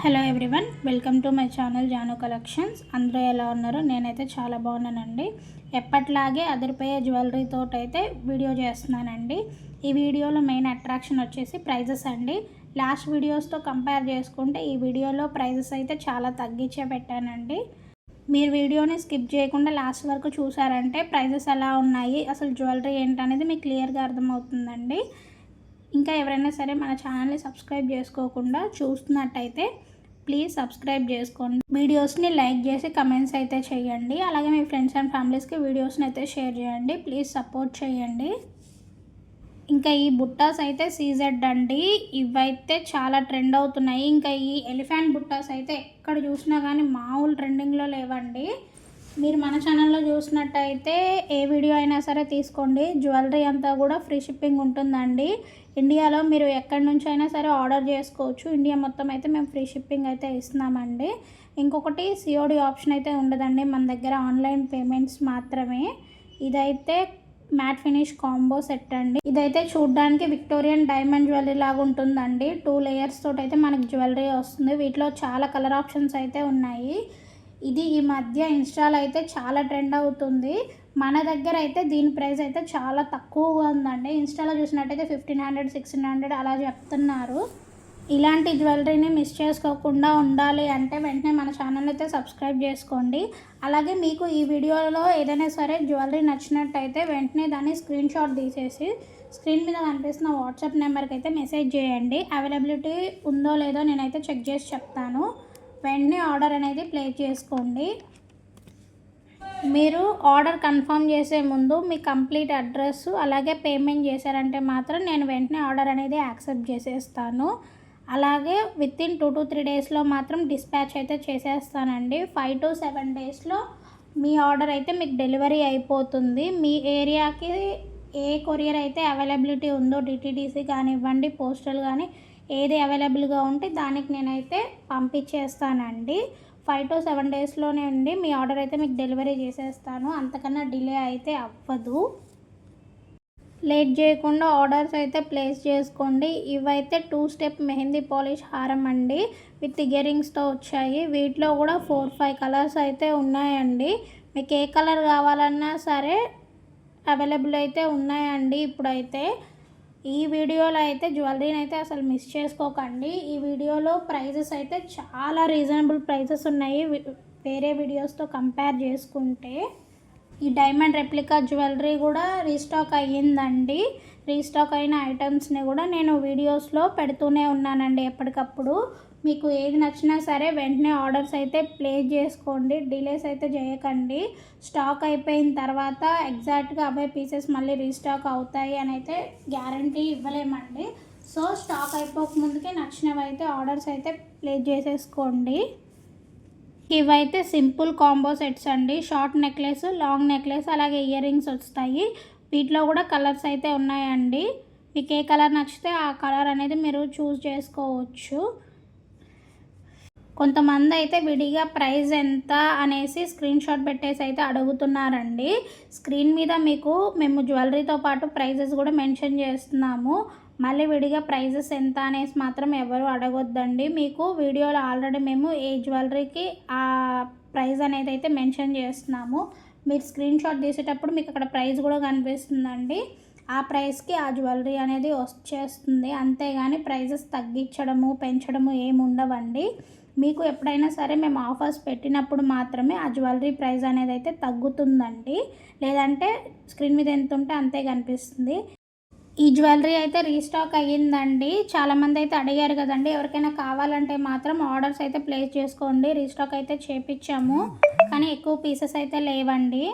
Hello everyone, welcome to my channel Jaanu collections. అందరూ ఎలా ఉన్నారు? నేనైతే చాలా బాగున్నానండి. ఎప్పట్లాగే అదిరిపోయే జ్యువెలరీతో అయితే వీడియో చేస్తున్నానండి. ఈ వీడియోలో మెయిన్ అట్రాక్షన్ వచ్చేసి ప్రైజెస్ అండి. లాస్ట్ వీడియోస్తో కంపేర్ చేసుకుంటే ఈ వీడియోలో ప్రైజెస్ అయితే చాలా తగ్గించే పెట్టానండి. మీరు వీడియోని స్కిప్ చేయకుండా లాస్ట్ వరకు చూసారంటే ప్రైజెస్ ఎలా ఉన్నాయి, అసలు జ్యువెలరీ ఏంటనేది మీకు క్లియర్గా అర్థమవుతుందండి. ఇంకా ఎవరైనా సరే మన ఛానల్ని సబ్స్క్రైబ్ చేసుకోకుండా చూస్తున్నట్టయితే ప్లీజ్ సబ్స్క్రైబ్ చేసుకోండి. వీడియోస్ని లైక్ చేసి కమెంట్స్ అయితే చేయండి. అలాగే మీ ఫ్రెండ్స్ అండ్ ఫ్యామిలీస్కి వీడియోస్ని అయితే షేర్ చేయండి. ప్లీజ్ సపోర్ట్ చేయండి. ఇంకా ఈ బుట్టాస్ అయితే సీజెడ్ అండి. ఇవైతే చాలా ట్రెండ్ అవుతున్నాయి. ఇంకా ఈ ఎలిఫెంట్ బుట్టాస్ అయితే ఎక్కడ చూసినా కానీ మామూలు ట్రెండింగ్లో లేవండి. మీరు మన ఛానల్లో చూసినట్టయితే ఏ వీడియో అయినా సరే తీసుకోండి, జ్యువెలరీ అంతా కూడా ఫ్రీ షిప్పింగ్ ఉంటుందండి. ఇండియాలో మీరు ఎక్కడి నుంచి అయినా సరే ఆర్డర్ చేసుకోవచ్చు. ఇండియా మొత్తం అయితే మేము ఫ్రీ షిప్పింగ్ అయితే ఇస్తున్నామండి. ఇంకొకటి సిఓడి ఆప్షన్ అయితే ఉండదండి, మన దగ్గర ఆన్లైన్ పేమెంట్స్ మాత్రమే. ఇదైతే మ్యాట్ ఫినిష్ కాంబో సెట్ అండి. ఇదైతే చూడడానికి విక్టోరియన్ డైమండ్ జ్యువెలరీ లాగా ఉంటుందండి. 2 లేయర్స్ తోటి అయితే మనకి జ్యువెలరీ వస్తుంది. వీటిలో చాలా కలర్ ఆప్షన్స్ అయితే ఉన్నాయి. ఇది ఈ మధ్య ఇన్స్టాలో అయితే చాలా ట్రెండ్ అవుతుంది. మన దగ్గర అయితే దీని ప్రైస్ అయితే చాలా తక్కువగా ఉందండి. ఇన్స్టాలో చూసినట్టయితే 1500, 1600 అలా చెప్తున్నారు. ఇలాంటి జ్యువెలరీని మిస్ చేసుకోకుండా ఉండాలి అంటే వెంటనే మన ఛానల్ అయితే సబ్స్క్రైబ్ చేసుకోండి. అలాగే మీకు ఈ వీడియోలో ఏదైనా సరే జ్యువెలరీ నచ్చినట్టయితే వెంటనే దాన్ని స్క్రీన్ షాట్ తీసేసి స్క్రీన్ మీద కనిపిస్తున్న వాట్సాప్ నెంబర్కి అయితే మెసేజ్ చేయండి. అవైలబిలిటీ ఉందో లేదో నేనైతే చెక్ చేసి చెప్తాను. వెంటనే ఆర్డర్ అనేది ప్లేస్ చేసుకోండి. మీరు ఆర్డర్ కన్ఫర్మ్ చేసే ముందు మీ కంప్లీట్ అడ్రస్ అలాగే పేమెంట్ చేశారంటే మాత్రం నేను వెంటనే ఆర్డర్ అనేది యాక్సెప్ట్ చేసేస్తాను. అలాగే వితిన్ 2 to 3 డేస్లో మాత్రం డిస్పాచ్ అయితే చేసేస్తానండి. 5 to 7 డేస్లో మీ ఆర్డర్ అయితే మీకు డెలివరీ అయిపోతుంది. మీ ఏరియాకి ఏ కొరియర్ అయితే అవైలబిలిటీ ఉందో, డిటీడీసీ కానివ్వండి, పోస్టల్ కానీ ఏది అవైలబుల్గా ఉంటే దానికి నేనైతే పంపించేస్తానండి. 5 to 7 డేస్లోనే ఉండి మీ ఆర్డర్ అయితే మీకు డెలివరీ చేసేస్తాను. అంతకన్నా డిలే అయితే అవ్వదు. లేట్ చేయకుండా ఆర్డర్స్ అయితే ప్లేస్ చేసుకోండి. ఇవైతే 2 స్టెప్ మెహందీ పాలిష్ హారం అండి, విత్ ఇయరింగ్స్తో వచ్చాయి. వీటిలో కూడా 4-5 కలర్స్ అయితే ఉన్నాయండి. మీకు ఏ కలర్ కావాలన్నా సరే అవైలబుల్ అయితే ఉన్నాయండి. ఇప్పుడైతే ఈ వీడియోలో అయితే జ్యువెలరీని అయితే అసలు మిస్ చేసుకోకండి. ఈ వీడియోలో ప్రైజెస్ అయితే చాలా రీజనబుల్ ప్రైజెస్ ఉన్నాయి వేరే వీడియోస్తో కంపేర్ చేసుకుంటే. ఈ డైమండ్ రెప్లికా జ్యువెలరీ కూడా రీస్టాక్ అయ్యిందండి. రీస్టాక్ అయిన ఐటమ్స్ని కూడా నేను వీడియోస్లో పెడుతూనే ఉన్నానండి ఎప్పటికప్పుడు. మీకు ఏది నచ్చినా సరే వెంటనే ఆర్డర్స్ అయితే ప్లేస్ చేసుకోండి. డిలేస్ అయితే చేయకండి. స్టాక్ అయిపోయిన తర్వాత ఎగ్జాక్ట్గా అవే పీసెస్ మళ్ళీ రీస్టాక్ అవుతాయి అని అయితే గ్యారంటీ ఇవ్వలేమండి. సో స్టాక్ అయిపోకముందుకే నచ్చినవి అయితే ఆర్డర్స్ అయితే ప్లేస్ చేసేసుకోండి. ఇవైతే సింపుల్ కాంబో సెట్స్ అండి. షార్ట్ నెక్లెస్, లాంగ్ నెక్లెస్, అలాగే ఇయర్ రింగ్స్ వస్తాయి. వీటిలో కూడా కలర్స్ అయితే ఉన్నాయండి. మీకు ఏ కలర్ నచ్చితే ఆ కలర్ అనేది మీరు చూస్ చేసుకోవచ్చు. కొంతమంది అయితే విడిగా ప్రైస్ ఎంత అనేసి స్క్రీన్ షాట్ పెట్టేసి అయితే అడుగుతున్నారండి. స్క్రీన్ మీద మీకు మేము జ్యువెలరీతో పాటు ప్రైజెస్ కూడా మెన్షన్ చేస్తున్నాము. మళ్ళీ విడిగా ప్రైజెస్ ఎంత అనేసి మాత్రం ఎవరు అడగొద్దండి. మీకు వీడియోలో ఆల్రెడీ మేము ఏ జ్యువెలరీకి ఆ ప్రైస్ అనేది అయితే మెన్షన్ చేస్తున్నాము. మీరు స్క్రీన్ షాట్ తీసేటప్పుడు మీకు అక్కడ ప్రైస్ కూడా కనిపిస్తుందండి. ఆ ప్రైస్కి ఆ జ్యువెలరీ అనేది వచ్చేస్తుంది. అంతేగాని ప్రైజెస్ తగ్గించడము, పెంచడము ఏమి ఉండవండి. మీకు ఎప్పుడైనా సరే మేము ఆఫర్స్ పెట్టినప్పుడు మాత్రమే ఆ జ్యువెలరీ ప్రైస్ అనేది అయితే తగ్గుతుందండి. లేదంటే స్క్రీన్ మీద ఎంత ఉంటే అంతే కనిపిస్తుంది. ఈ జ్యువెలరీ అయితే రీస్టాక్ అయ్యిందండి. చాలామంది అయితే అడిగారు కదండి. ఎవరికైనా కావాలంటే మాత్రం ఆర్డర్స్ అయితే ప్లేస్ చేసుకోండి. రీస్టాక్ అయితే చేపించాము, కానీ ఎక్కువ పీసెస్ అయితే లేవండి.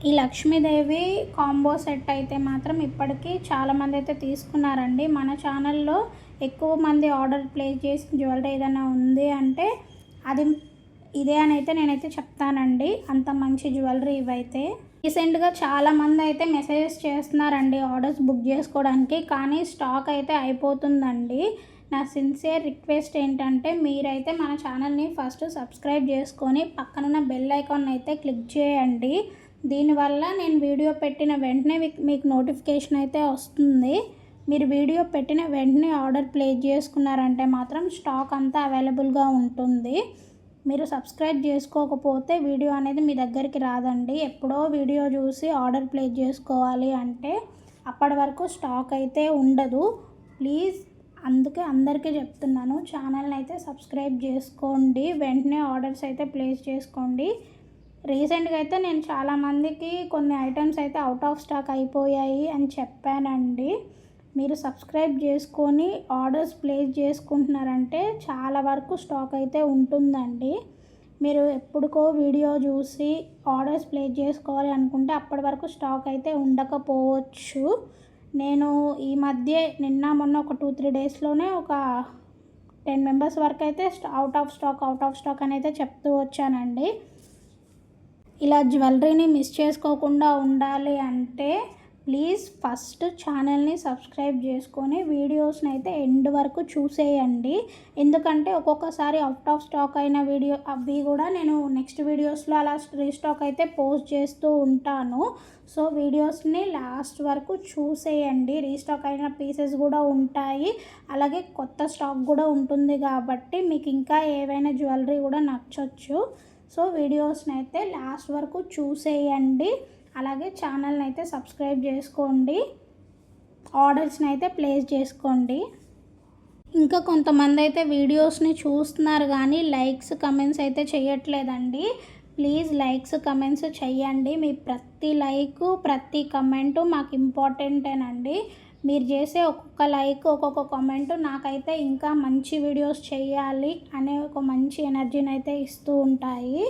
ఈ లక్ష్మీదేవి కాంబో సెట్ అయితే మాత్రం ఇప్పటికీ చాలామంది అయితే తీసుకున్నారండి. మన ఛానల్లో ఎక్కువ మంది ఆర్డర్ ప్లేస్ చేసిన జ్యువెలరీ ఏదైనా ఉంది అంటే అది ఇదే అని అయితే నేనైతే చెప్తానండి. అంత మంచి జ్యువెలరీ ఇవైతే. రీసెంట్గా చాలామంది అయితే మెసేజెస్ చేస్తున్నారండి ఆర్డర్స్ బుక్ చేసుకోవడానికి, కానీ స్టాక్ అయితే అయిపోతుందండి. నా సిన్సియర్ రిక్వెస్ట్ ఏంటంటే మీరైతే మన ఛానల్ని ఫస్ట్ సబ్స్క్రైబ్ చేసుకొని పక్కనున్న బెల్ ఐకాన్ అయితే క్లిక్ చేయండి. దీనివల్ల నేను వీడియో పెట్టిన వెంటనే మీకు నోటిఫికేషన్ అయితే వస్తుంది. మీరు వీడియో పెట్టిన వెంటనే ఆర్డర్ ప్లేస్ చేసుకున్నారంటే మాత్రం స్టాక్ అంతా అవైలబుల్గా ఉంటుంది. మీరు సబ్స్క్రైబ్ చేసుకోకపోతే వీడియో అనేది మీ దగ్గరికి రాదండి. ఎప్పుడో వీడియో చూసి ఆర్డర్ ప్లేస్ చేసుకోవాలి అంటే అప్పటి వరకు స్టాక్ అయితే ఉండదు. ప్లీజ్ అందుకే అందరికీ చెప్తున్నాను, ఛానల్ని అయితే సబ్స్క్రైబ్ చేసుకోండి, వెంటనే ఆర్డర్స్ అయితే ప్లేస్ చేసుకోండి. రీసెంట్గా అయితే నేను చాలామందికి కొన్ని ఐటమ్స్ అయితే అవుట్ ఆఫ్ స్టాక్ అయిపోయాయి అని చెప్పానండి. మీరు సబ్స్క్రైబ్ చేసుకొని ఆర్డర్స్ ప్లేస్ చేసుకుంటున్నారంటే చాలా వరకు స్టాక్ అయితే ఉంటుందండి. మీరు ఎప్పుడుకో వీడియో చూసి ఆర్డర్స్ ప్లేస్ చేసుకోవాలి అనుకుంటే అప్పటి వరకు స్టాక్ అయితే ఉండకపోవచ్చు. నేను ఈ మధ్య నిన్న మొన్న ఒక 2-3 డేస్లోనే ఒక 10 మెంబర్స్ వరకు అయితే అవుట్ ఆఫ్ స్టాక్ అని అయితే చెప్తూ వచ్చానండి. ఇలా జ్యువెలరీని మిస్ చేసుకోకుండా ఉండాలి అంటే ప్లీజ్ ఫస్ట్ ఛానల్ని సబ్స్క్రైబ్ చేసుకొని వీడియోస్ని అయితే ఎండ్ వరకు చూసేయండి. ఎందుకంటే ఒక్కొక్కసారి అవుట్ ఆఫ్ స్టాక్ అయిన వీడియో అవి కూడా నేను నెక్స్ట్ వీడియోస్లో అలా రీస్టాక్ అయితే పోస్ట్ చేస్తూ ఉంటాను. సో వీడియోస్ని లాస్ట్ వరకు చూసేయండి. రీస్టాక్ అయిన పీసెస్ కూడా ఉంటాయి, అలాగే కొత్త స్టాక్ కూడా ఉంటుంది కాబట్టి మీకు ఇంకా ఏవైనా జ్యువెలరీ కూడా నచ్చొచ్చు. సో వీడియోస్ని అయితే లాస్ట్ వరకు చూసేయండి. అలాగే ఛానల్ని అయితే సబ్స్క్రైబ్ చేసుకోండి, ఆర్డర్స్ని అయితే ప్లేస్ చేసుకోండి. ఇంకా కొంతమంది అయితే వీడియోస్ని చూస్తున్నారు కానీ లైక్స్ కమెంట్స్ అయితే చేయట్లేదండి. ప్లీజ్ లైక్స్ కమెంట్స్ చెయ్యండి. మీ ప్రతి లైక్ ప్రతి కమెంటు మాకు ఇంపార్టెంటేనండి. మీరు చేసే ఒక్కొక్క లైక్ ఒక్కొక్క కామెంట్ నాకైతే ఇంకా మంచి వీడియోస్ చేయాలి అనే ఒక మంచి ఎనర్జీని అయితే ఇస్తూ ఉంటాయి.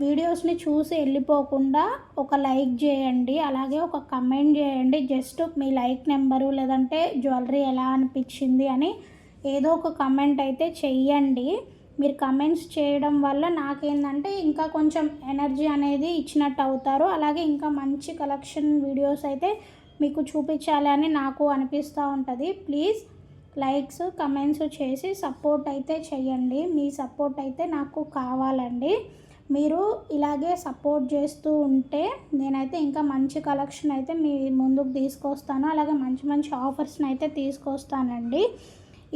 వీడియోస్ని చూసి వెళ్ళిపోకుండా ఒక లైక్ చేయండి, అలాగే ఒక కమెంట్ చేయండి. జస్ట్ మీ లైక్ నెంబరు లేదంటే జ్యువెలరీ ఎలా అనిపించింది అని ఏదో ఒక కమెంట్ అయితే చెయ్యండి. మీరు కమెంట్స్ చేయడం వల్ల నాకేంటంటే ఇంకా కొంచెం ఎనర్జీ అనేది ఇచ్చినట్టు అవుతారు. అలాగే ఇంకా మంచి కలెక్షన్ వీడియోస్ అయితే మీకు చూపించాలి అని నాకు అనిపిస్తూ ఉంటుంది. ప్లీజ్ లైక్స్ కమెంట్స్ చేసి సపోర్ట్ అయితే చేయండి. మీ సపోర్ట్ అయితే నాకు కావాలండి. మీరు ఇలాగే సపోర్ట్ చేస్తూ ఉంటే నేనైతే ఇంకా మంచి కలెక్షన్ అయితే మీ ముందుకు తీసుకొస్తాను, అలాగే మంచి మంచి ఆఫర్స్ని అయితే తీసుకొస్తానండి.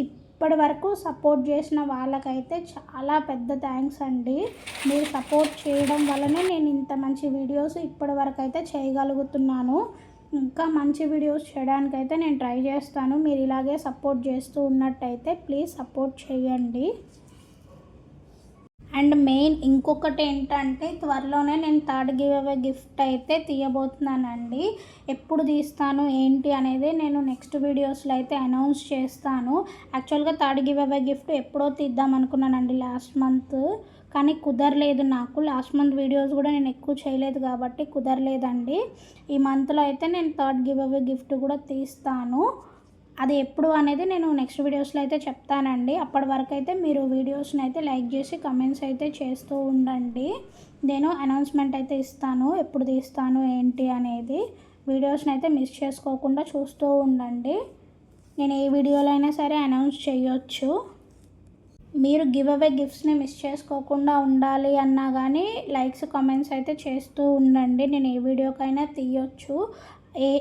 ఇప్పటి వరకు సపోర్ట్ చేసిన వాళ్ళకైతే చాలా పెద్ద థ్యాంక్స్ అండి. మీరు సపోర్ట్ చేయడం వల్లనే నేను ఇంత మంచి వీడియోస్ ఇప్పటి వరకు అయితే చేయగలుగుతున్నాను. ఇంకా మంచి వీడియోస్ చేయడానికైతే నేను ట్రై చేస్తాను. మీరు ఇలాగే సపోర్ట్ చేస్తూ ఉన్నట్టయితే ప్లీజ్ సపోర్ట్ చేయండి. అండ్ మెయిన్ ఇంకొకటి ఏంటంటే త్వరలోనే నేను థర్డ్ గివ్ అవే గిఫ్ట్ అయితే తీయబోతున్నానండి. ఎప్పుడు తీస్తాను ఏంటి అనేది నేను నెక్స్ట్ వీడియోస్లో అయితే అనౌన్స్ చేస్తాను. యాక్చువల్గా థర్డ్ గివ్ అవే గిఫ్ట్ ఎప్పుడో తీద్దాం అనుకున్నానండి లాస్ట్ మంత్, కానీ కుదరలేదు నాకు. లాస్ట్ మంత్ వీడియోస్ కూడా నేను ఎక్కువ చేయలేదు కాబట్టి కుదరలేదండి. ఈ మంత్లో అయితే నేను థర్డ్ గివ్ అవే గిఫ్ట్ కూడా తీస్తాను. అది ఎప్పుడు అనేది నేను నెక్స్ట్ వీడియోస్లో అయితే చెప్తానండి. అప్పటి వరకు అయితే మీరు వీడియోస్ని అయితే లైక్ చేసి కమెంట్స్ అయితే చేస్తూ ఉండండి. నేను అనౌన్స్మెంట్ అయితే ఇస్తాను ఎప్పుడు తీస్తాను ఏంటి అనేది. వీడియోస్ని అయితే మిస్ చేసుకోకుండా చూస్తూ ఉండండి. నేను ఏ వీడియోలో అయినా సరే అనౌన్స్ చేయొచ్చు. మీరు గివ్ అవే గిఫ్ట్స్ని మిస్ చేసుకోకుండా ఉండాలి అన్నా కానీ లైక్స్ కామెంట్స్ అయితే చేస్తూ ఉండండి. నేను ఏ వీడియోకైనా తీయొచ్చు,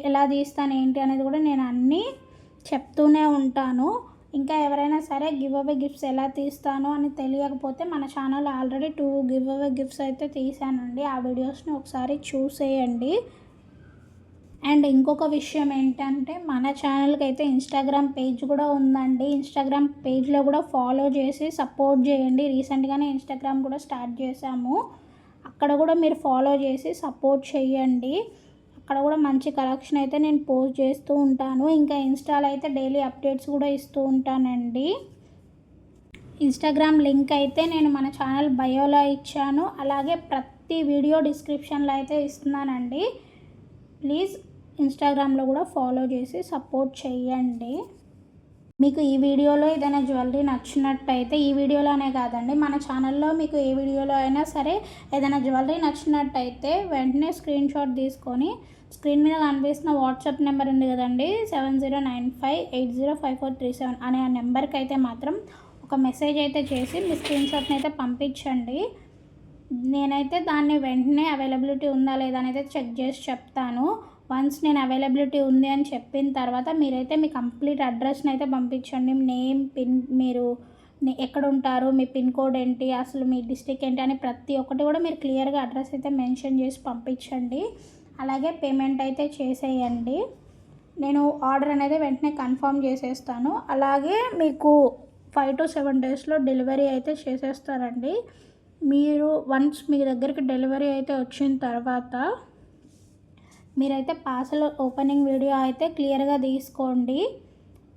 ఎలా తీస్తాను ఏంటి అనేది కూడా నేను అన్నీ చెప్తూనే ఉంటాను. ఇంకా ఎవరైనా సరే గివ్ అవే గిఫ్ట్స్ ఎలా తీస్తాను అని తెలియకపోతే మన channel already 2 give away gifts అయితే తీసానండి. ఆ వీడియోస్ని ఒకసారి చూసేయండి. అండ్ ఇంకొక విషయం ఏంటంటే మన ఛానల్కి అయితే ఇన్స్టాగ్రామ్ పేజ్ కూడా ఉందండి. ఇన్స్టాగ్రామ్ పేజ్లో కూడా ఫాలో చేసి సపోర్ట్ చేయండి. రీసెంట్గానే ఇన్స్టాగ్రామ్ కూడా స్టార్ట్ చేశాము. అక్కడ కూడా మీరు ఫాలో చేసి సపోర్ట్ చేయండి. అక్కడ కూడా మంచి కలెక్షన్ అయితే నేను పోస్ట్ చేస్తూ ఉంటాను. ఇంకా ఇన్స్టాలో అయితే డైలీ అప్డేట్స్ కూడా ఇస్తూ ఉంటానండి. ఇన్స్టాగ్రామ్ లింక్ అయితే నేను మన ఛానల్ బయోలో ఇచ్చాను, అలాగే ప్రతి వీడియో డిస్క్రిప్షన్లో అయితే ఇస్తున్నానండి. ప్లీజ్ ఇన్స్టాగ్రామ్లో కూడా ఫాలో చేసి సపోర్ట్ చేయండి. మీకు ఈ వీడియోలో ఏదైనా జ్యువెలరీ నచ్చినట్టయితే, ఈ వీడియోలోనే కాదండి మన ఛానల్లో మీకు ఏ వీడియోలో అయినా సరే ఏదైనా జ్యువెలరీ నచ్చినట్టయితే వెంటనే స్క్రీన్ షాట్ తీసుకొని స్క్రీన్ మీద కనిపిస్తున్న వాట్సాప్ నెంబర్ ఉంది కదండి 7095805437 అనే ఆ నెంబర్కి అయితే మాత్రం ఒక మెసేజ్ అయితే చేసి మీ స్క్రీన్ షాట్ని అయితే పంపించండి. నేనైతే దాన్ని వెంటనే అవైలబిలిటీ ఉందా లేదా అనేది చెక్ చేసి చెప్తాను. వన్స్ నేను అవైలబిలిటీ ఉంది అని చెప్పిన తర్వాత మీరైతే మీ కంప్లీట్ అడ్రస్ని అయితే పంపించండి. నేమ్, పిన్, మీరు ఎక్కడ ఉంటారు, మీ పిన్ కోడ్ ఏంటి, అసలు మీ డిస్ట్రిక్ట్ ఏంటి అని ప్రతి ఒక్కటి కూడా మీరు క్లియర్గా అడ్రస్ అయితే మెన్షన్ చేసి పంపించండి. అలాగే పేమెంట్ అయితే చేసేయండి. నేను ఆర్డర్ అనేది వెంటనే కన్ఫర్మ్ చేసేస్తాను. అలాగే మీకు 5 to 7 డేస్లో డెలివరీ అయితే చేసేస్తారండి. మీరు వన్స్ మీ దగ్గరికి డెలివరీ అయితే వచ్చిన తర్వాత మీరైతే పార్సల్ ఓపెనింగ్ వీడియో అయితే క్లియర్గా తీసుకోండి.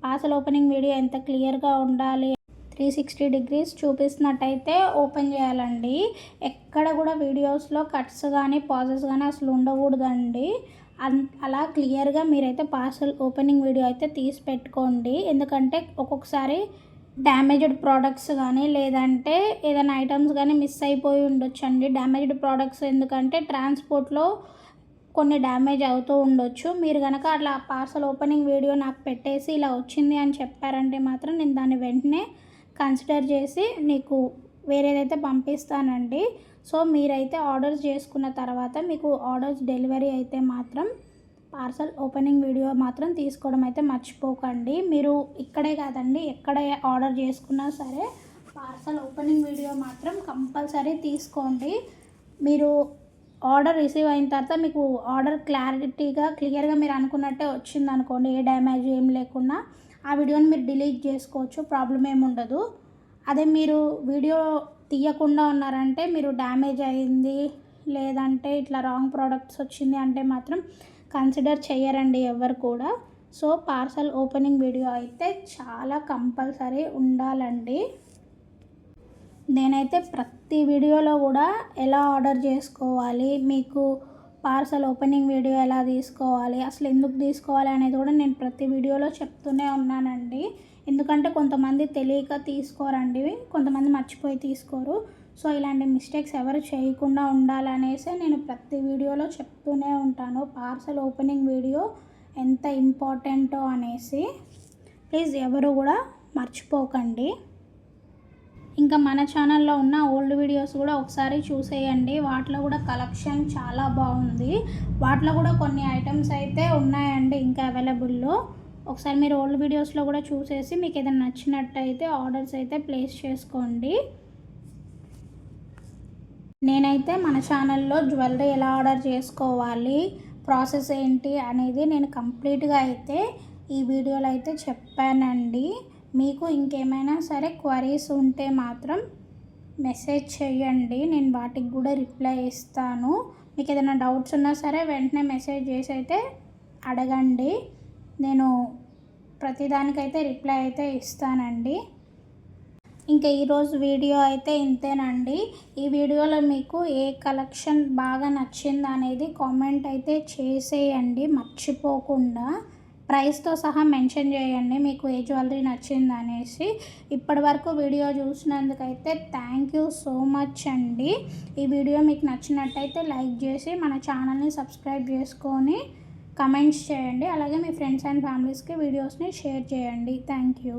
పార్సల్ ఓపెనింగ్ వీడియో ఎంత క్లియర్గా ఉండాలి, 360 degrees చూపిస్తున్నట్టయితే ఓపెన్ చేయాలండి. ఎక్కడ కూడా వీడియోస్లో కట్స్ కానీ పాజెస్ కానీ అసలు ఉండకూడదండి. అలా క్లియర్గా మీరైతే పార్సల్ ఓపెనింగ్ వీడియో అయితే తీసి పెట్టుకోండి. ఎందుకంటే ఒక్కొక్కసారి డ్యామేజ్డ్ ప్రోడక్ట్స్ కానీ లేదంటే ఏదైనా ఐటమ్స్ కానీ మిస్ అయిపోయి ఉండొచ్చండి. డ్యామేజ్డ్ ప్రోడక్ట్స్ ఎందుకంటే ట్రాన్స్పోర్ట్లో కొన్ని డ్యామేజ్ అవుతూ ఉండొచ్చు. మీరు కనుక అట్లా పార్సల్ ఓపెనింగ్ వీడియో నాకు పెట్టేసి ఇలా వచ్చింది అని చెప్పారంటే మాత్రం నేను దాన్ని వెంటనే కన్సిడర్ చేసి నీకు వేరేదైతే పంపిస్తానండి. సో మీరైతే ఆర్డర్స్ చేసుకున్న తర్వాత మీకు ఆర్డర్స్ డెలివరీ అయితే మాత్రం పార్సల్ ఓపెనింగ్ వీడియో మాత్రం తీసుకోవడం అయితే మర్చిపోకండి. మీరు ఇక్కడే కాదండి, ఎక్కడ ఆర్డర్ చేసుకున్నా సరే పార్సల్ ఓపెనింగ్ వీడియో మాత్రం కంపల్సరీ తీసుకోండి. మీరు ఆర్డర్ రిసీవ్ అయిన తర్వాత మీకు ఆర్డర్ క్లియర్గా మీరు అనుకున్నట్టే వచ్చింది అనుకోండి, ఏ డ్యామేజ్ ఏం లేకుండా ఆ వీడియోని మీరు డిలీట్ చేసుకోవచ్చు, ప్రాబ్లం ఏమి ఉండదు. అదే మీరు వీడియో తీయకుండా ఉన్నారంటే మీరు డ్యామేజ్ అయింది లేదంటే ఇట్లా రాంగ్ ప్రోడక్ట్స్ వచ్చింది అంటే మాత్రం కన్సిడర్ చేయరండి ఎవరు కూడా. సో పార్సల్ ఓపెనింగ్ వీడియో అయితే చాలా కంపల్సరీ ఉండాలండి. నేనైతే ప్రతి వీడియోలో కూడా ఎలా ఆర్డర్ చేసుకోవాలి, మీకు పార్సల్ ఓపెనింగ్ వీడియో ఎలా తీసుకోవాలి, అసలు ఎందుకు తీసుకోవాలి అనేది కూడా నేను ప్రతి వీడియోలో చెప్తూనే ఉన్నానండి. ఎందుకంటే కొంతమంది తెలియక తీసుకోరండి, కొంతమంది మర్చిపోయి తీసుకోరు. సో ఇలాంటి మిస్టేక్స్ ఎవరు చేయకుండా ఉండాలనేసి నేను ప్రతి వీడియోలో చెప్తూనే ఉంటాను పార్సల్ ఓపెనింగ్ వీడియో ఎంత ఇంపార్టెంటో అనేసి. ప్లీజ్ ఎవరు కూడా మర్చిపోకండి. ఇంకా మన ఛానల్లో ఉన్న ఓల్డ్ వీడియోస్ కూడా ఒకసారి చూసేయండి. వాటిలో కూడా కలెక్షన్ చాలా బాగుంది. వాటిలో కూడా కొన్ని ఐటమ్స్ అయితే ఉన్నాయండి ఇంకా అవైలబుల్లో. ఒకసారి మీరు ఓల్డ్ వీడియోస్లో కూడా చూసేసి మీకు ఏదైనా నచ్చినట్టయితే ఆర్డర్స్ అయితే ప్లేస్ చేసుకోండి. నేనైతే మన ఛానల్లో జ్యువెలరీ ఎలా ఆర్డర్ చేసుకోవాలి, ప్రాసెస్ ఏంటి అనేది నేను కంప్లీట్గా అయితే ఈ వీడియోలో అయితే చెప్పానండి. మీకు ఇంకేమైనా సరే క్వరీస్ ఉంటే మాత్రం మెసేజ్ చేయండి, నేను వాటికి కూడా రిప్లై ఇస్తాను. మీకు ఏదైనా డౌట్స్ ఉన్నా సరే వెంటనే మెసేజ్ చేసి అయితే అడగండి, నేను ప్రతిదానికైతే రిప్లై అయితే ఇస్తానండి. ఇంకా ఈరోజు వీడియో అయితే ఇంతేనండి. ఈ వీడియోలో మీకు ఏ కలెక్షన్ బాగా నచ్చింది అనేది కామెంట్ అయితే చేసేయండి మర్చిపోకుండా. ప్రైస్తో సహా మెన్షన్ చేయండి మీకు ఏ జ్యువెలరీ నచ్చింది అనేసి. ఇప్పటి వరకు వీడియో చూసినందుకైతే థ్యాంక్ యూ సో మచ్ అండి. ఈ వీడియో మీకు నచ్చినట్టయితే లైక్ చేసి మన ఛానల్ని సబ్స్క్రైబ్ చేసుకొని కమెంట్స్ చేయండి. అలాగే మీ ఫ్రెండ్స్ అండ్ ఫ్యామిలీస్కి వీడియోస్ని షేర్ చేయండి. Thank you.